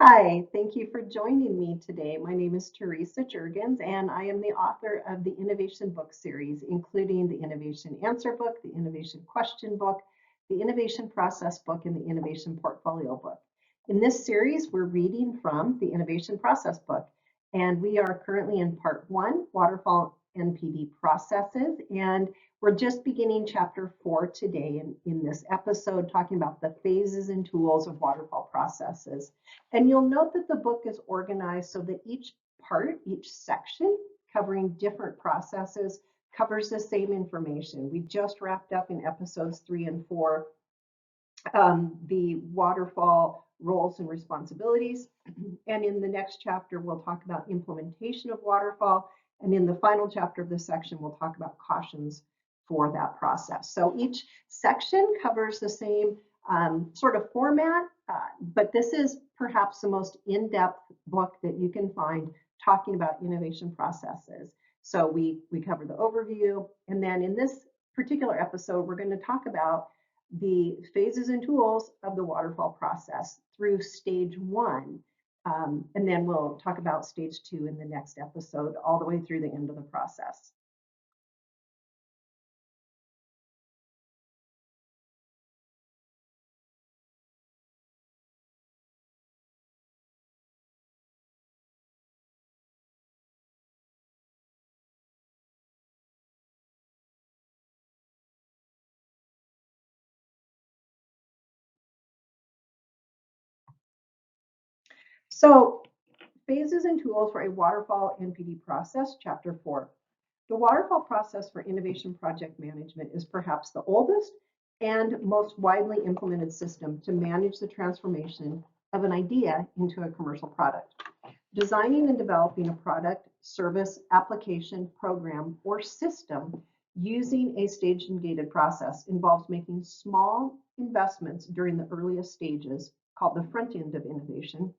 Hi, thank you for joining me today. My name is Teresa Jurgens, and I am the author of the Innovation Book Series, including the Innovation Answer Book, the Innovation Question Book, the Innovation Process Book, and the Innovation Portfolio Book. In this series, we're reading from the Innovation Process Book, and we are currently in Part 1, Waterfall NPD Processes, and we're just beginning Chapter 4 today in this episode, talking about the phases and tools of waterfall processes. And you'll note that the book is organized so that each part, each section covering different processes covers the same information. We just wrapped up in episodes 3 and 4 the waterfall roles and responsibilities. And in the next chapter, we'll talk about implementation of waterfall. And in the final chapter of this section, we'll talk about cautions for that process. So each section covers the same sort of format, but this is perhaps the most in-depth book that you can find talking about innovation processes. So we cover the overview, and then in this particular episode, we're going to talk about the phases and tools of the waterfall process through stage 1. And then we'll talk about stage 2 in the next episode, all the way through the end of the process. So phases and tools for a waterfall NPD process, chapter 4. The waterfall process for innovation project management is perhaps the oldest and most widely implemented system to manage the transformation of an idea into a commercial product. Designing and developing a product, service, application, program, or system using a staged and gated process involves making small investments during the earliest stages, called the front end of innovation,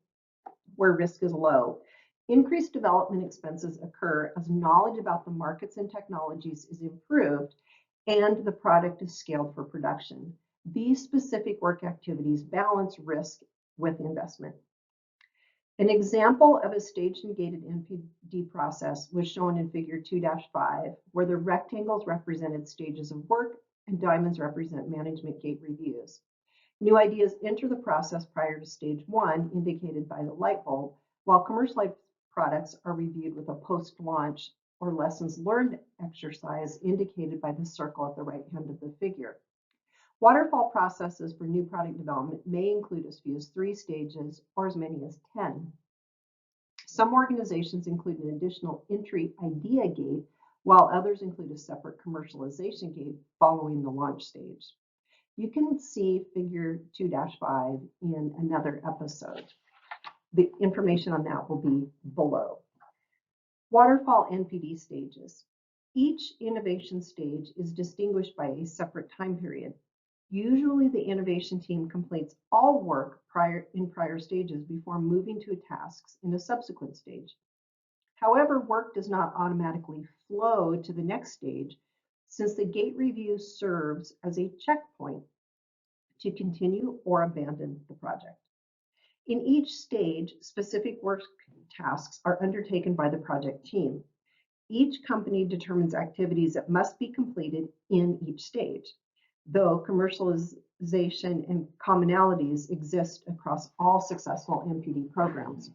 where risk is low. Increased development expenses occur as knowledge about the markets and technologies is improved and the product is scaled for production. These specific work activities balance risk with investment. An example of a staged and gated NPD process was shown in figure 2-5, where the rectangles represented stages of work and diamonds represent management gate reviews. New ideas enter the process prior to stage 1, indicated by the light bulb, while commercialized products are reviewed with a post-launch or lessons learned exercise indicated by the circle at the right hand of the figure. Waterfall processes for new product development may include as few as 3 stages or as many as 10. Some organizations include an additional entry idea gate, while others include a separate commercialization gate following the launch stage. You can see figure 2-5 in another episode. The information on that will be below. Waterfall NPD stages. Each innovation stage is distinguished by a separate time period. Usually the innovation team completes all work in prior stages before moving to tasks in a subsequent stage. However, work does not automatically flow to the next stage, since the gate review serves as a checkpoint to continue or abandon the project. In each stage, specific work tasks are undertaken by the project team. Each company determines activities that must be completed in each stage, though commercialization and commonalities exist across all successful NPD programs.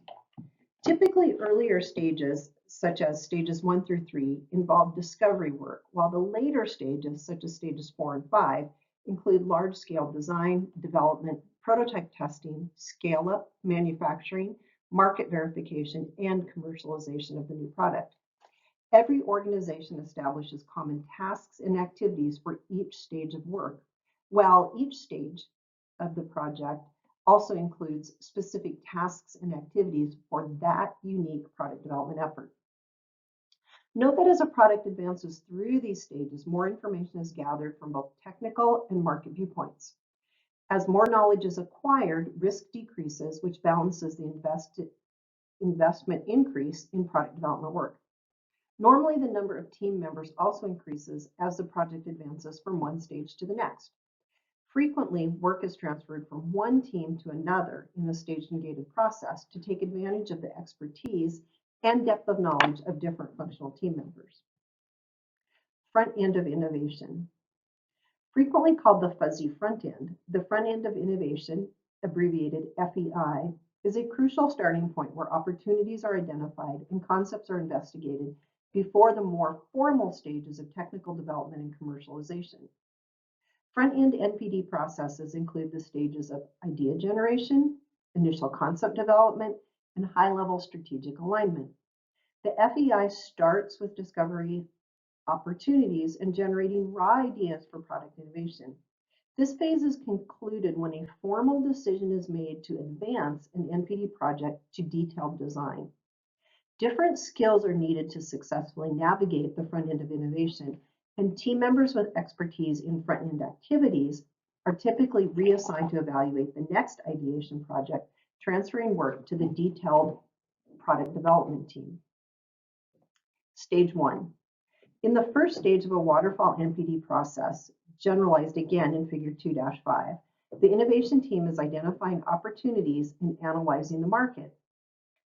Typically, earlier stages, such as stages 1 through 3, involve discovery work, while the later stages, such as stages 4 and 5, include large-scale design, development, prototype testing, scale-up, manufacturing, market verification, and commercialization of the new product. Every organization establishes common tasks and activities for each stage of work, while each stage of the project also includes specific tasks and activities for that unique product development effort. Note that as a product advances through these stages, more information is gathered from both technical and market viewpoints. As more knowledge is acquired, risk decreases, which balances the investment increase in product development work. Normally, the number of team members also increases as the project advances from one stage to the next. Frequently, work is transferred from one team to another in a staged and gated process to take advantage of the expertise and depth of knowledge of different functional team members. Front end of innovation. Frequently called the fuzzy front end, the front end of innovation, abbreviated FEI, is a crucial starting point where opportunities are identified and concepts are investigated before the more formal stages of technical development and commercialization. Front-end NPD processes include the stages of idea generation, initial concept development, and high-level strategic alignment. The FEI starts with discovery opportunities and generating raw ideas for product innovation. This phase is concluded when a formal decision is made to advance an NPD project to detailed design. Different skills are needed to successfully navigate the front end of innovation, and team members with expertise in front end activities are typically reassigned to evaluate the next ideation project, transferring work to the detailed product development team. Stage 1. In the first stage of a waterfall NPD process, generalized again in Figure 2-5, the innovation team is identifying opportunities and analyzing the market.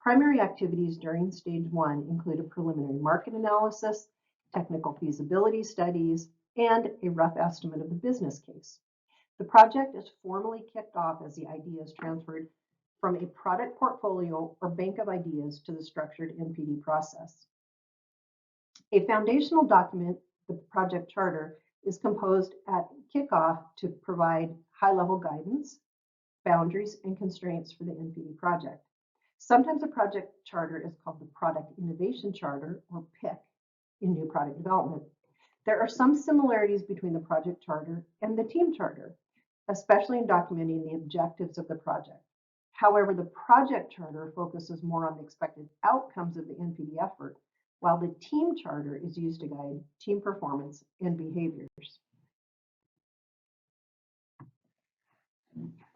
Primary activities during Stage 1 include a preliminary market analysis, technical feasibility studies, and a rough estimate of the business case. The project is formally kicked off as the idea is transferred from a product portfolio or bank of ideas to the structured NPD process. A foundational document, the project charter, is composed at kickoff to provide high-level guidance, boundaries, and constraints for the NPD project. Sometimes a project charter is called the Product Innovation Charter, or PIC, in new product development. There are some similarities between the project charter and the team charter, especially in documenting the objectives of the project. However, the project charter focuses more on the expected outcomes of the NPD effort, while the team charter is used to guide team performance and behaviors.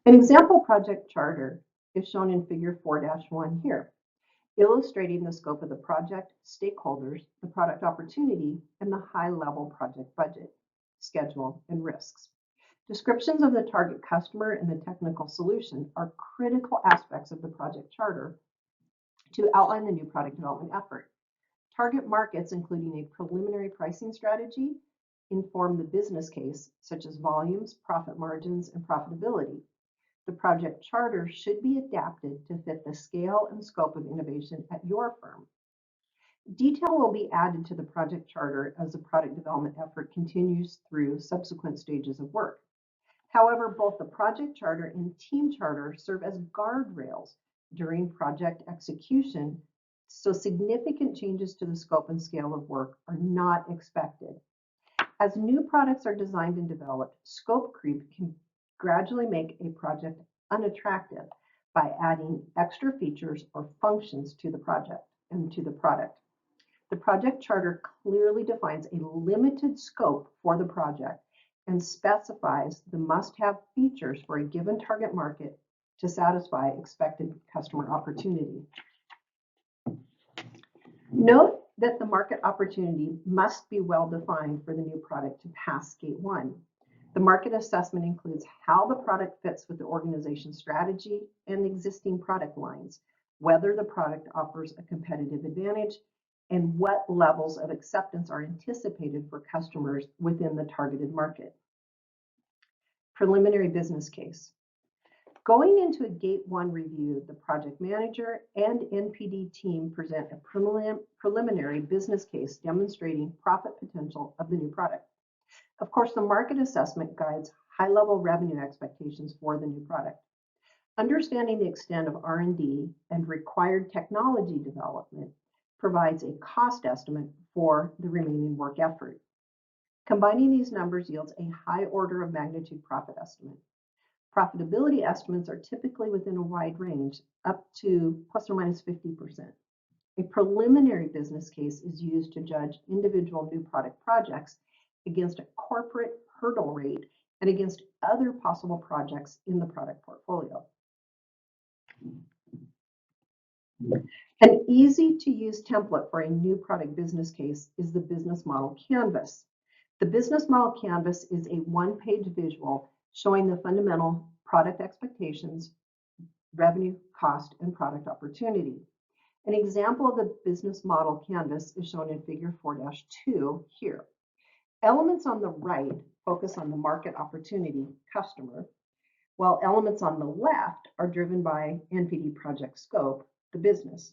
An example project charter is shown in Figure 4-1 here, illustrating the scope of the project, stakeholders, the product opportunity, and the high-level project budget, schedule, and risks. Descriptions of the target customer and the technical solution are critical aspects of the project charter to outline the new product development effort. Target markets, including a preliminary pricing strategy, inform the business case, such as volumes, profit margins, and profitability. The project charter should be adapted to fit the scale and scope of innovation at your firm. Detail will be added to the project charter as the product development effort continues through subsequent stages of work. However, both the project charter and team charter serve as guardrails during project execution, so significant changes to the scope and scale of work are not expected. As new products are designed and developed, scope creep can gradually make a project unattractive by adding extra features or functions to the project and to the product. The project charter clearly defines a limited scope for the project and specifies the must-have features for a given target market to satisfy expected customer opportunity. Note that the market opportunity must be well defined for the new product to pass Gate 1. The market assessment includes how the product fits with the organization's strategy and existing product lines, whether the product offers a competitive advantage, and what levels of acceptance are anticipated for customers within the targeted market. Preliminary business case. Going into a Gate 1 review, the project manager and NPD team present a preliminary business case demonstrating profit potential of the new product. Of course, the market assessment guides high-level revenue expectations for the new product. Understanding the extent of R&D and required technology development provides a cost estimate for the remaining work effort. Combining these numbers yields a high order of magnitude profit estimate. Profitability estimates are typically within a wide range, up to plus or minus 50%. A preliminary business case is used to judge individual new product projects against a corporate hurdle rate and against other possible projects in the product portfolio. An easy-to-use template for a new product business case is the Business Model Canvas. The Business Model Canvas is a one-page visual showing the fundamental product expectations, revenue, cost, and product opportunity. An example of the business model canvas is shown in Figure 4-2 here. Elements on the right focus on the market opportunity, customer, while elements on the left are driven by NPD project scope, the business.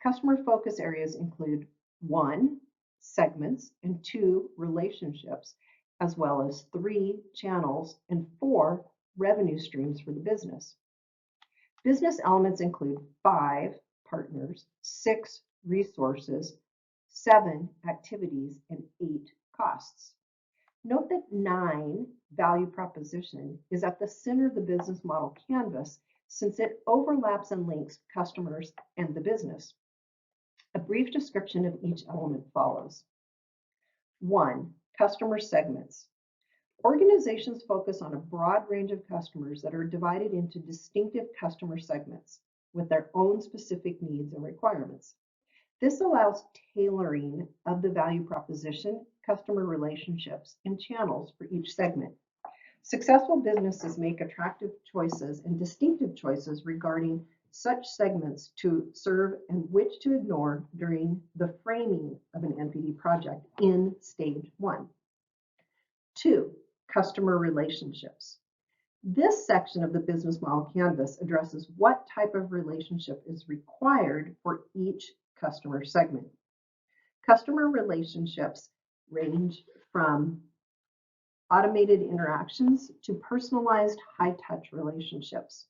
Customer focus areas include 1, segments, and 2, relationships, as well as 3, channels, and 4, revenue streams for the business. Business elements include 5, partners, 6, resources, 7, activities, and 8, costs. Note that 9, value proposition, is at the center of the business model canvas since it overlaps and links customers and the business. A brief description of each element follows. 1, customer segments. Organizations focus on a broad range of customers that are divided into distinctive customer segments with their own specific needs and requirements. This allows tailoring of the value proposition, customer relationships, and channels for each segment. Successful businesses make attractive choices and distinctive choices regarding such segments to serve and which to ignore during the framing of an NPD project in stage 1. 2, customer relationships. This section of the business model canvas addresses what type of relationship is required for each customer segment. Customer relationships range from automated interactions to personalized high-touch relationships.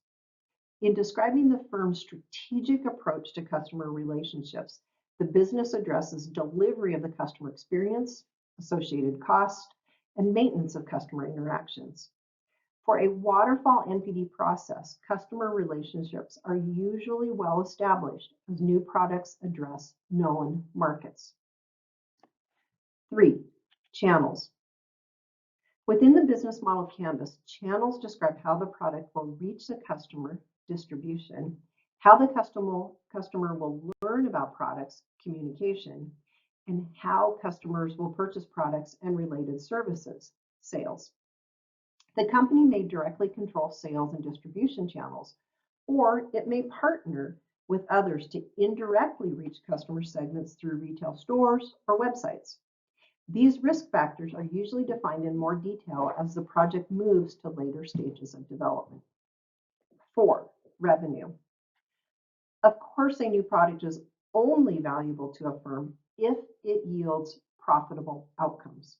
In describing the firm's strategic approach to customer relationships, the business addresses delivery of the customer experience, associated cost, and maintenance of customer interactions. For a waterfall NPD process, customer relationships are usually well established as new products address known markets. 3, channels. Within the business model canvas, channels describe how the product will reach the customer, distribution, how the customer will learn about products, communication, and how customers will purchase products and related services, sales. The company may directly control sales and distribution channels, or it may partner with others to indirectly reach customer segments through retail stores or websites. These risk factors are usually defined in more detail as the project moves to later stages of development. 4, revenue. Of course, a new product is only valuable to a firm if it yields profitable outcomes.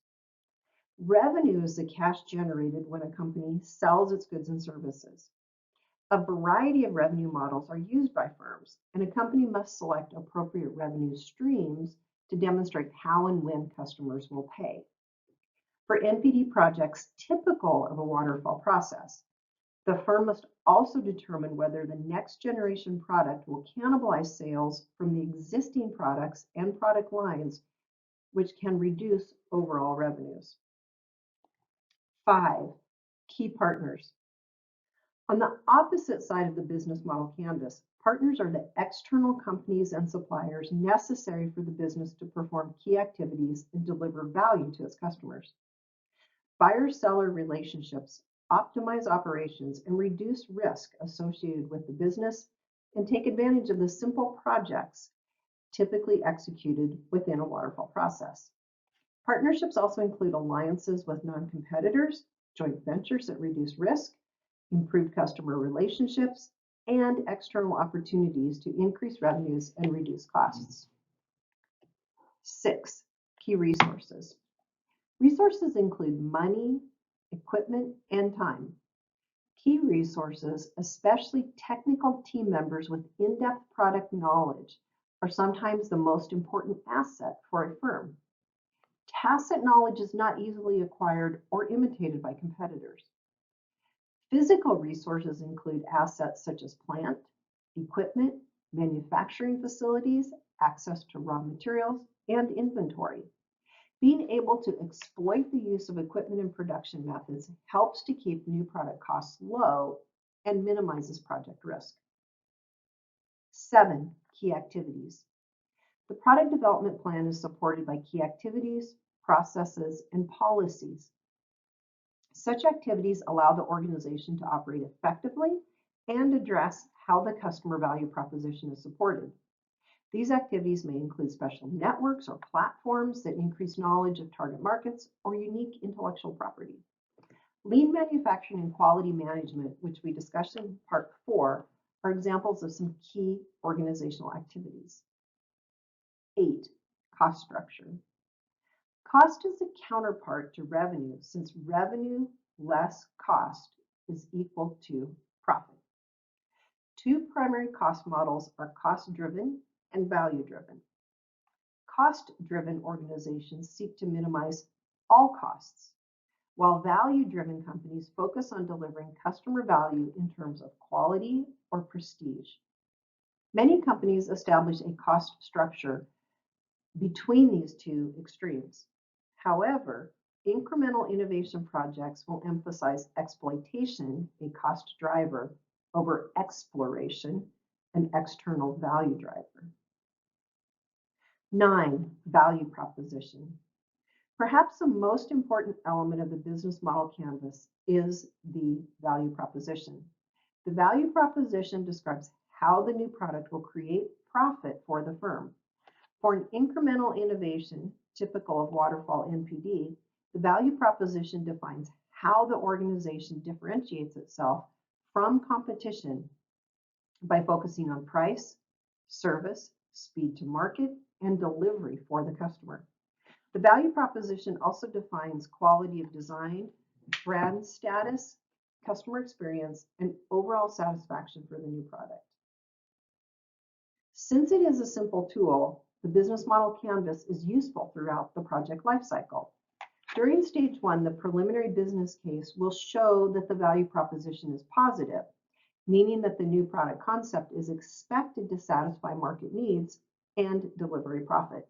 Revenue is the cash generated when a company sells its goods and services. A variety of revenue models are used by firms, and a company must select appropriate revenue streams to demonstrate how and when customers will pay. For NPD projects typical of a waterfall process, the firm must also determine whether the next generation product will cannibalize sales from the existing products and product lines, which can reduce overall revenues. 5, key partners. On the opposite side of the business model canvas, partners are the external companies and suppliers necessary for the business to perform key activities and deliver value to its customers. Buyer-seller relationships optimize operations and reduce risk associated with the business and take advantage of the simple projects typically executed within a waterfall process. Partnerships also include alliances with non-competitors, joint ventures that reduce risk, improved customer relationships, and external opportunities to increase revenues and reduce costs. 6, key resources. Resources include money, equipment, and time. Key resources, especially technical team members with in-depth product knowledge, are sometimes the most important asset for a firm. Tacit knowledge is not easily acquired or imitated by competitors. Physical resources include assets such as plant, equipment, manufacturing facilities, access to raw materials, and inventory. Being able to exploit the use of equipment and production methods helps to keep new product costs low and minimizes project risk. 7, key activities. The product development plan is supported by key activities, processes, and policies. Such activities allow the organization to operate effectively and address how the customer value proposition is supported. These activities may include special networks or platforms that increase knowledge of target markets or unique intellectual property. Lean manufacturing and quality management, which we discussed in part 4, are examples of some key organizational activities. 8, cost structure. Cost is a counterpart to revenue, since revenue less cost is equal to profit. Two primary cost models are cost-driven and value-driven. Cost-driven organizations seek to minimize all costs, while value-driven companies focus on delivering customer value in terms of quality or prestige. Many companies establish a cost structure between these two extremes. However, incremental innovation projects will emphasize exploitation, a cost driver, over exploration, an external value driver. 9, value proposition. Perhaps the most important element of the business model canvas is the value proposition. The value proposition describes how the new product will create profit for the firm. For an incremental innovation, typical of waterfall NPD, the value proposition defines how the organization differentiates itself from competition by focusing on price, service, speed to market, and delivery for the customer. The value proposition also defines quality of design, brand status, customer experience, and overall satisfaction for the new product. Since it is a simple tool, the business model canvas is useful throughout the project lifecycle. During stage 1, the preliminary business case will show that the value proposition is positive, meaning that the new product concept is expected to satisfy market needs and deliver a profit.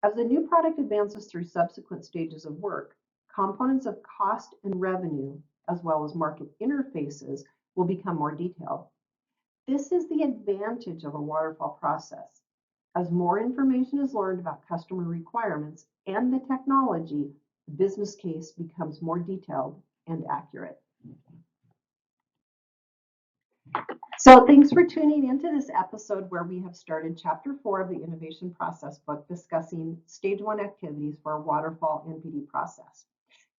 As the new product advances through subsequent stages of work, components of cost and revenue, as well as market interfaces, will become more detailed. This is the advantage of a waterfall process. As more information is learned about customer requirements and the technology, the business case becomes more detailed and accurate. So thanks for tuning into this episode where we have started Chapter 4 of the Innovation Process book discussing Stage 1 activities for a waterfall NPD process.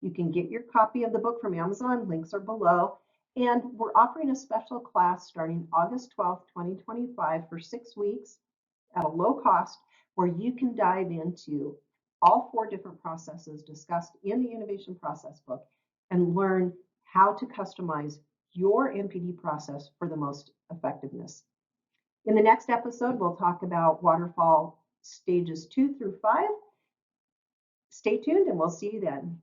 You can get your copy of the book from Amazon, links are below, and we're offering a special class starting August 12th, 2025 for 6 weeks at a low cost where you can dive into all 4 different processes discussed in the Innovation Process book and learn how to customize your NPD process for the most effectiveness. In the next episode, we'll talk about waterfall stages 2 through 5. Stay tuned and we'll see you then.